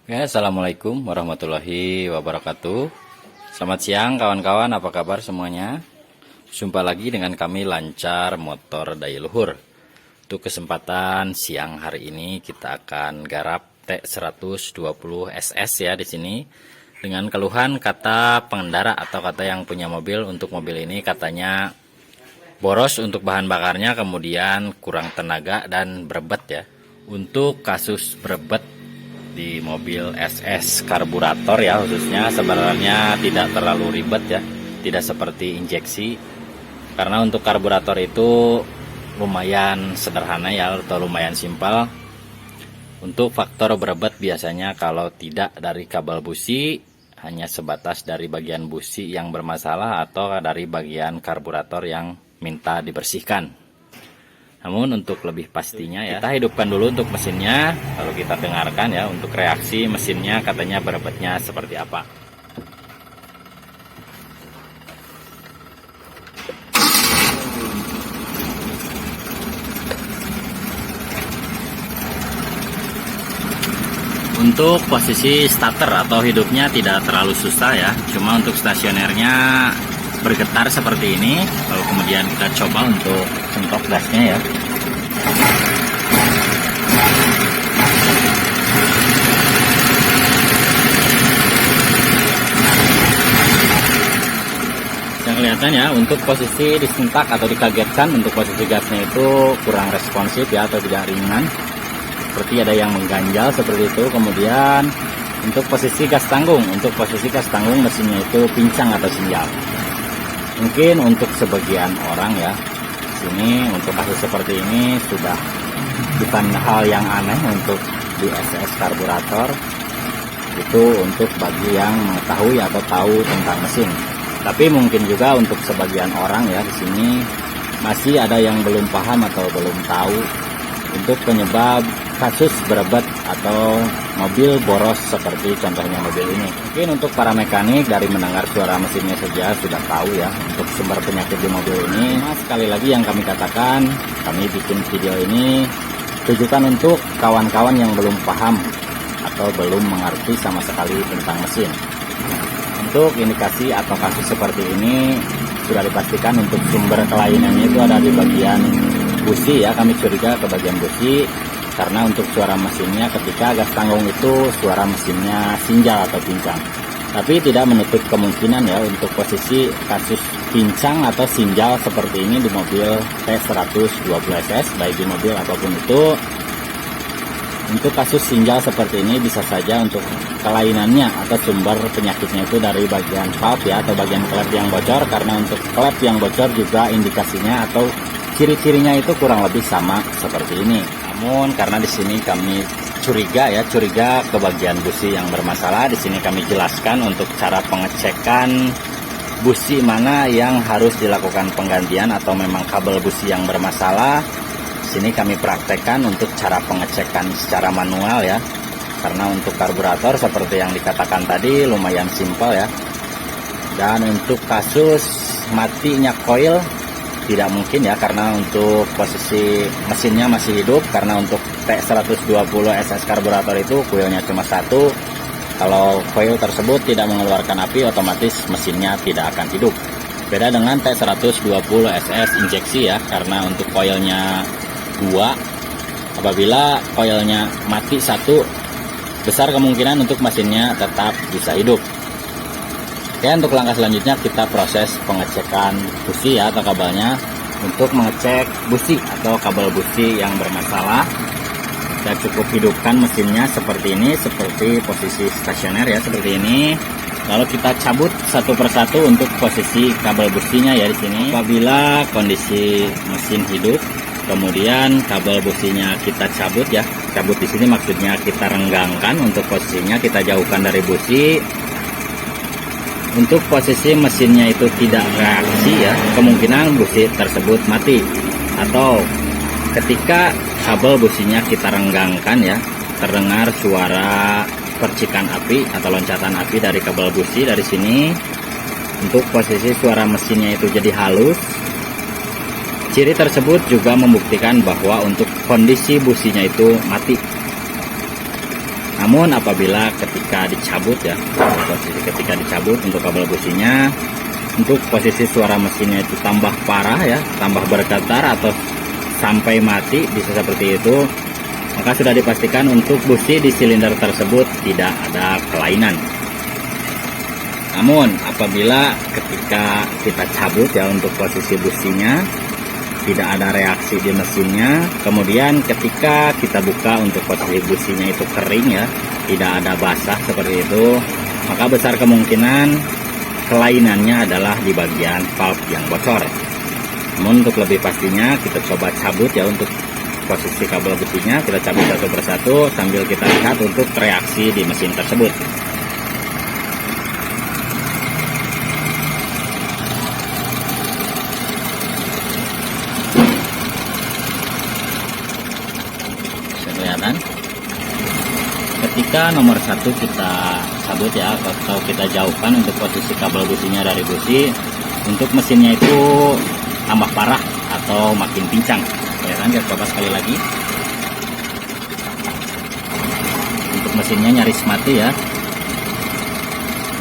Ya, assalamualaikum warahmatullahi wabarakatuh. Selamat siang kawan-kawan, apa kabar semuanya? Jumpa lagi dengan kami Lancar Motor Daya Luhur. Untuk kesempatan siang hari ini kita akan garap T120 SS ya di sini. Dengan keluhan kata pengendara atau kata yang punya mobil, untuk mobil ini katanya boros untuk bahan bakarnya, kemudian kurang tenaga dan berebet ya. Untuk kasus berebet di mobil SS karburator ya khususnya sebenarnya tidak terlalu ribet ya, tidak seperti injeksi, karena untuk karburator itu lumayan sederhana ya atau lumayan simpel. Untuk faktor berebet biasanya kalau tidak dari kabel busi, hanya sebatas dari bagian busi yang bermasalah atau dari bagian karburator yang minta dibersihkan. Namun untuk lebih pastinya ya, kita hidupkan dulu untuk mesinnya, lalu kita dengarkan ya untuk reaksi mesinnya katanya berebetnya seperti apa. Untuk posisi starter atau hidupnya tidak terlalu susah ya, cuma untuk stasionernya bergetar seperti ini. Lalu kemudian kita coba untuk sentok gasnya ya. Yang kelihatan ya untuk posisi disentak atau dikagetkan, untuk posisi gasnya itu kurang responsif ya atau tidak ringan, seperti ada yang mengganjal seperti itu. Kemudian untuk posisi gas tanggung, mesinnya itu pincang atau sinjal. Mungkin untuk sebagian orang ya, sini untuk kasus seperti ini sudah bukan hal yang aneh untuk di SS karburator. Itu untuk bagi yang mengetahui atau tahu tentang mesin. Tapi mungkin juga untuk sebagian orang ya di sini masih ada yang belum paham atau belum tahu untuk penyebab kasus berebet atau mobil boros seperti contohnya mobil ini. Mungkin untuk para mekanik dari mendengar suara mesinnya saja sudah tahu ya untuk sumber penyakit di mobil ini. Nah, sekali lagi yang kami katakan, kami bikin video ini tujukan untuk kawan-kawan yang belum paham atau belum mengerti sama sekali tentang mesin. Untuk indikasi atau kasus seperti ini sudah dipastikan untuk sumber kelainannya itu ada di bagian busi ya. Kami curiga ke bagian busi karena untuk suara mesinnya ketika gas tanggung itu suara mesinnya sinjal atau pincang. Tapi tidak menutup kemungkinan ya untuk posisi kasus pincang atau sinjal seperti ini di mobil T120 SS, baik di mobil apapun itu. Untuk kasus sinjal seperti ini bisa saja untuk kelainannya atau sumber penyakitnya itu dari bagian valve ya atau bagian klep yang bocor, karena untuk klep yang bocor juga indikasinya atau ciri-cirinya itu kurang lebih sama seperti ini. Namun karena di sini kami curiga ke bagian busi yang bermasalah, di sini kami jelaskan untuk cara pengecekan busi mana yang harus dilakukan penggantian atau memang kabel busi yang bermasalah. Di sini kami praktekkan untuk cara pengecekan secara manual ya. Karena untuk karburator seperti yang dikatakan tadi lumayan simpel ya. Dan untuk kasus matinya koil tidak mungkin ya, karena untuk posisi mesinnya masih hidup. Karena untuk T120 SS karburator itu koilnya cuma satu. Kalau koil tersebut tidak mengeluarkan api, otomatis mesinnya tidak akan hidup. Beda dengan T120 SS injeksi ya, karena untuk koilnya 2, apabila koilnya mati satu, besar kemungkinan untuk mesinnya tetap bisa hidup. Oke, untuk langkah selanjutnya kita proses pengecekan busi ya atau kabelnya. Untuk mengecek busi atau kabel busi yang bermasalah, kita cukup hidupkan mesinnya seperti ini, seperti posisi stasioner ya, seperti ini. Lalu kita cabut satu persatu untuk posisi kabel businya ya di sini. Apabila kondisi mesin hidup, kemudian kabel businya kita cabut ya. Cabut di sini maksudnya kita renggangkan untuk posisinya, kita jauhkan dari busi. Untuk posisi mesinnya itu tidak reaksi ya, kemungkinan busi tersebut mati. Atau ketika kabel businya kita renggangkan ya, terdengar suara percikan api atau loncatan api dari kabel busi dari sini. Untuk posisi suara mesinnya itu jadi halus. Ciri tersebut juga membuktikan bahwa untuk kondisi businya itu mati. Namun apabila ketika dicabut ya, posisi ketika dicabut untuk kabel businya, untuk posisi suara mesinnya itu tambah parah ya, tambah bergetar atau sampai mati bisa seperti itu, maka sudah dipastikan untuk busi di silinder tersebut tidak ada kelainan. Namun apabila ketika kita cabut ya untuk posisi businya tidak ada reaksi di mesinnya, kemudian ketika kita buka untuk posisi businya itu kering ya, tidak ada basah seperti itu, maka besar kemungkinan kelainannya adalah di bagian valve yang bocor. Namun untuk lebih pastinya kita coba cabut ya untuk posisi kabel businya, kita cabut satu persatu sambil kita lihat untuk reaksi di mesin tersebut. Kelihatan ketika nomor 1 kita cabut ya, atau kita jauhkan untuk posisi kabel businya dari busi, untuk mesinnya itu tambah parah atau makin pincang ya kan. Kita coba sekali lagi, untuk mesinnya nyaris mati ya.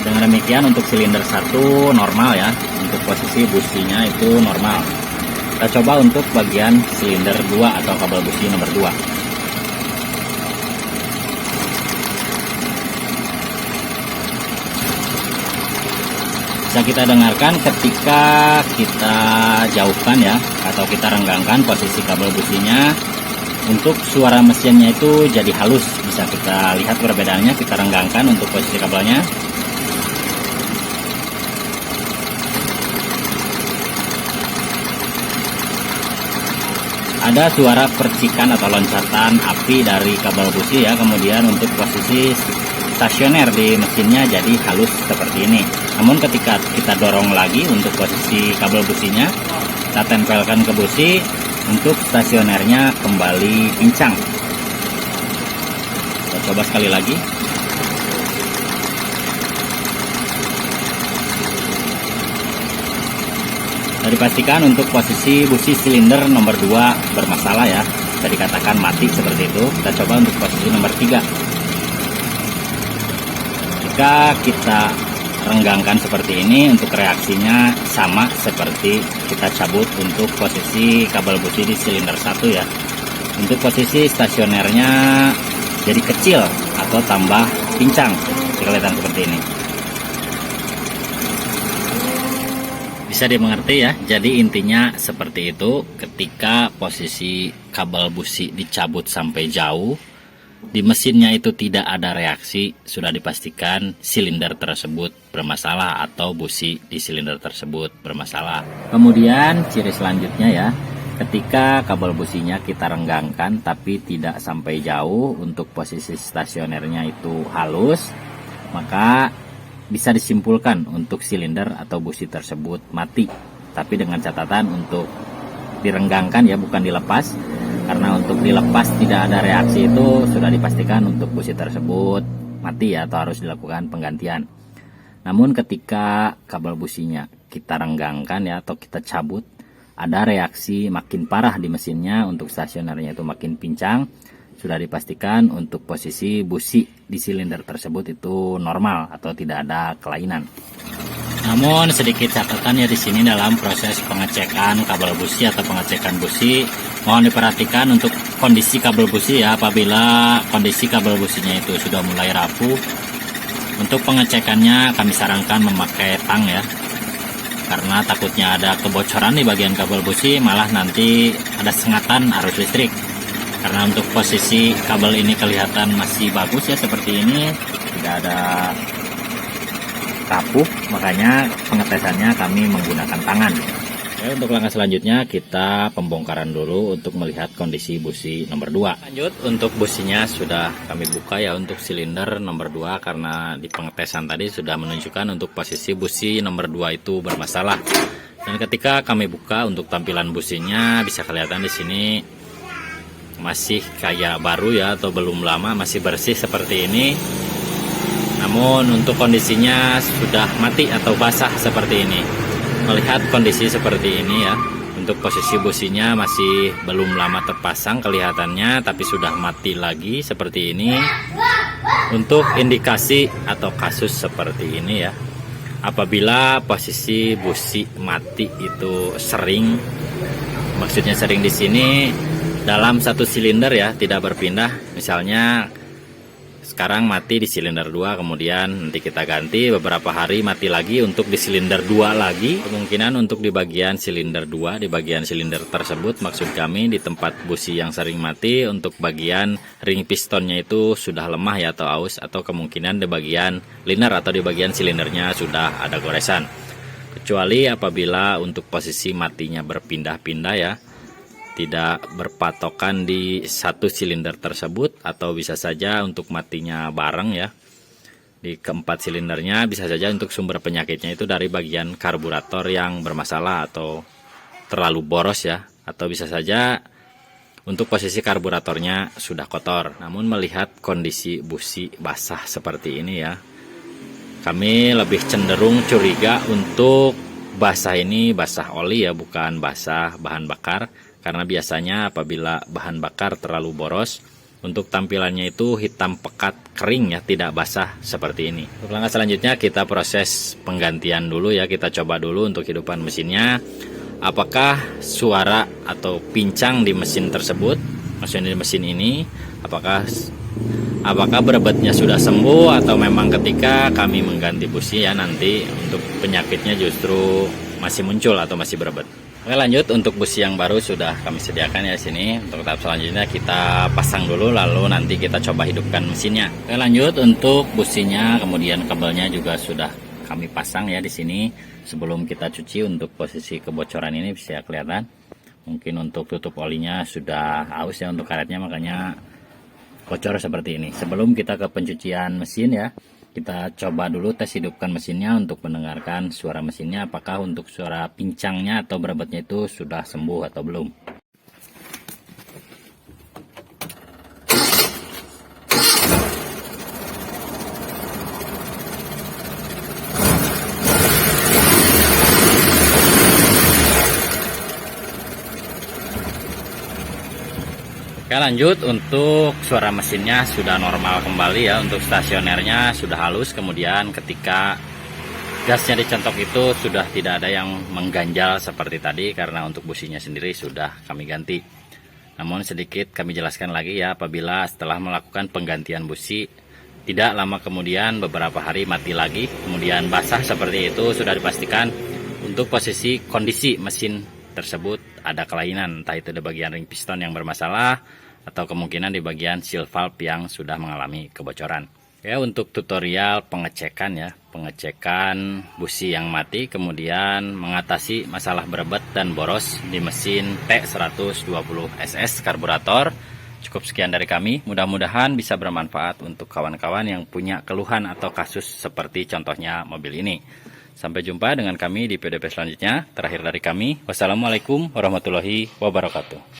Dengan demikian untuk silinder 1 normal ya, untuk posisi businya itu normal. Kita coba untuk bagian silinder 2 atau kabel busi nomor 2. Bisa kita dengarkan ketika kita jauhkan ya, atau kita renggangkan posisi kabel businya, untuk suara mesinnya itu jadi halus. Bisa kita lihat perbedaannya, kita renggangkan untuk posisi kabelnya. Ada suara percikan atau loncatan api dari kabel busi ya. Kemudian untuk posisi stasioner di mesinnya jadi halus seperti ini. Namun ketika kita dorong lagi untuk posisi kabel businya, kita tempelkan ke busi, untuk stasionernya kembali pincang. Kita coba sekali lagi. Bisa dipastikan untuk posisi busi silinder nomor 2 bermasalah ya, bisa dikatakan mati seperti itu. Kita coba untuk posisi nomor 3. Jika kita renggangkan seperti ini, untuk reaksinya sama seperti kita cabut untuk posisi kabel busi di silinder 1 ya. Untuk posisi stasionernya jadi kecil atau tambah pincang, kelihatan seperti ini. Bisa dimengerti ya, jadi intinya seperti itu. Ketika posisi kabel busi dicabut sampai jauh, di mesinnya itu tidak ada reaksi, sudah dipastikan silinder tersebut bermasalah atau busi di silinder tersebut bermasalah. Kemudian ciri selanjutnya ya, ketika kabel businya kita renggangkan tapi tidak sampai jauh, untuk posisi stasionernya itu halus, maka bisa disimpulkan untuk silinder atau busi tersebut mati. Tapi dengan catatan untuk direnggangkan ya, bukan dilepas. Karena untuk dilepas tidak ada reaksi itu sudah dipastikan untuk busi tersebut mati ya, atau harus dilakukan penggantian. Namun ketika kabel businya kita renggangkan ya, atau kita cabut, ada reaksi makin parah di mesinnya, untuk stasionernya itu makin pincang, sudah dipastikan untuk posisi busi di silinder tersebut itu normal atau tidak ada kelainan. Namun sedikit catatan ya di sini dalam proses pengecekan kabel busi atau pengecekan busi, mohon diperhatikan untuk kondisi kabel busi ya. Apabila kondisi kabel businya itu sudah mulai rapuh, untuk pengecekannya kami sarankan memakai tang ya, karena takutnya ada kebocoran di bagian kabel busi, malah nanti ada sengatan arus listrik. Karena untuk posisi kabel ini kelihatan masih bagus ya, seperti ini, tidak ada rapuh, makanya pengetesannya kami menggunakan tangan. Oke, untuk langkah selanjutnya kita pembongkaran dulu untuk melihat kondisi busi nomor 2. Lanjut, untuk businya sudah kami buka ya untuk silinder nomor 2, karena di pengetesan tadi sudah menunjukkan untuk posisi busi nomor 2 itu bermasalah. Dan ketika kami buka untuk tampilan businya, bisa kelihatan di sini masih kayak baru ya, atau belum lama, masih bersih seperti ini. Namun untuk kondisinya sudah mati atau basah seperti ini. Melihat kondisi seperti ini ya, Untuk posisi businya masih belum lama terpasang kelihatannya, tapi sudah mati lagi seperti ini. Untuk indikasi atau kasus seperti ini ya, apabila posisi busi mati itu sering, maksudnya sering di sini dalam satu silinder ya, tidak berpindah. Misalnya sekarang mati di silinder 2, kemudian nanti kita ganti beberapa hari mati lagi untuk di silinder 2 lagi. Kemungkinan untuk di bagian silinder 2, di bagian silinder tersebut maksud kami di tempat busi yang sering mati, untuk bagian ring pistonnya itu sudah lemah ya atau aus, atau kemungkinan di bagian liner atau di bagian silindernya sudah ada goresan. Kecuali apabila untuk posisi matinya berpindah-pindah ya, tidak berpatokan di satu silinder tersebut, atau bisa saja untuk matinya bareng ya di keempat silindernya, bisa saja untuk sumber penyakitnya itu dari bagian karburator yang bermasalah atau terlalu boros ya, atau bisa saja untuk posisi karburatornya sudah kotor. Namun melihat kondisi busi basah seperti ini ya, kami lebih cenderung curiga untuk basah ini basah oli ya, bukan basah bahan bakar. Karena biasanya apabila bahan bakar terlalu boros, untuk tampilannya itu hitam pekat kering ya, tidak basah seperti ini. Untuk langkah selanjutnya kita proses penggantian dulu ya, kita coba dulu untuk hidupan mesinnya. Apakah suara atau pincang di mesin tersebut, maksudnya di mesin ini, apakah berebetnya sudah sembuh, atau memang ketika kami mengganti busi ya nanti untuk penyakitnya justru masih muncul atau masih berebet. Oke, lanjut untuk busi yang baru sudah kami sediakan ya di sini. Untuk tahap selanjutnya kita pasang dulu, lalu nanti kita coba hidupkan mesinnya. Oke, lanjut untuk businya, kemudian kabelnya juga sudah kami pasang ya di sini. Sebelum kita cuci, untuk posisi kebocoran ini bisa kelihatan. Mungkin untuk tutup olinya sudah aus ya untuk karetnya, makanya bocor seperti ini. Sebelum kita ke pencucian mesin ya, kita coba dulu tes hidupkan mesinnya untuk mendengarkan suara mesinnya, apakah untuk suara pincangnya atau berebetnya itu sudah sembuh atau belum. Oke, lanjut untuk suara mesinnya sudah normal kembali ya, untuk stasionernya sudah halus, kemudian ketika gasnya dicentok itu sudah tidak ada yang mengganjal seperti tadi, karena untuk businya sendiri sudah kami ganti. Namun sedikit kami jelaskan lagi ya, apabila setelah melakukan penggantian busi tidak lama kemudian beberapa hari mati lagi, kemudian basah seperti itu, sudah dipastikan untuk posisi kondisi mesin tersebut ada kelainan, entah itu di bagian ring piston yang bermasalah atau kemungkinan di bagian seal valve yang sudah mengalami kebocoran. Ya, untuk tutorial pengecekan ya, pengecekan busi yang mati, kemudian mengatasi masalah berebet dan boros di mesin T120SS karburator. Cukup sekian dari kami, mudah-mudahan bisa bermanfaat untuk kawan-kawan yang punya keluhan atau kasus seperti contohnya mobil ini. Sampai jumpa dengan kami di PDP selanjutnya. Terakhir dari kami, wassalamualaikum warahmatullahi wabarakatuh.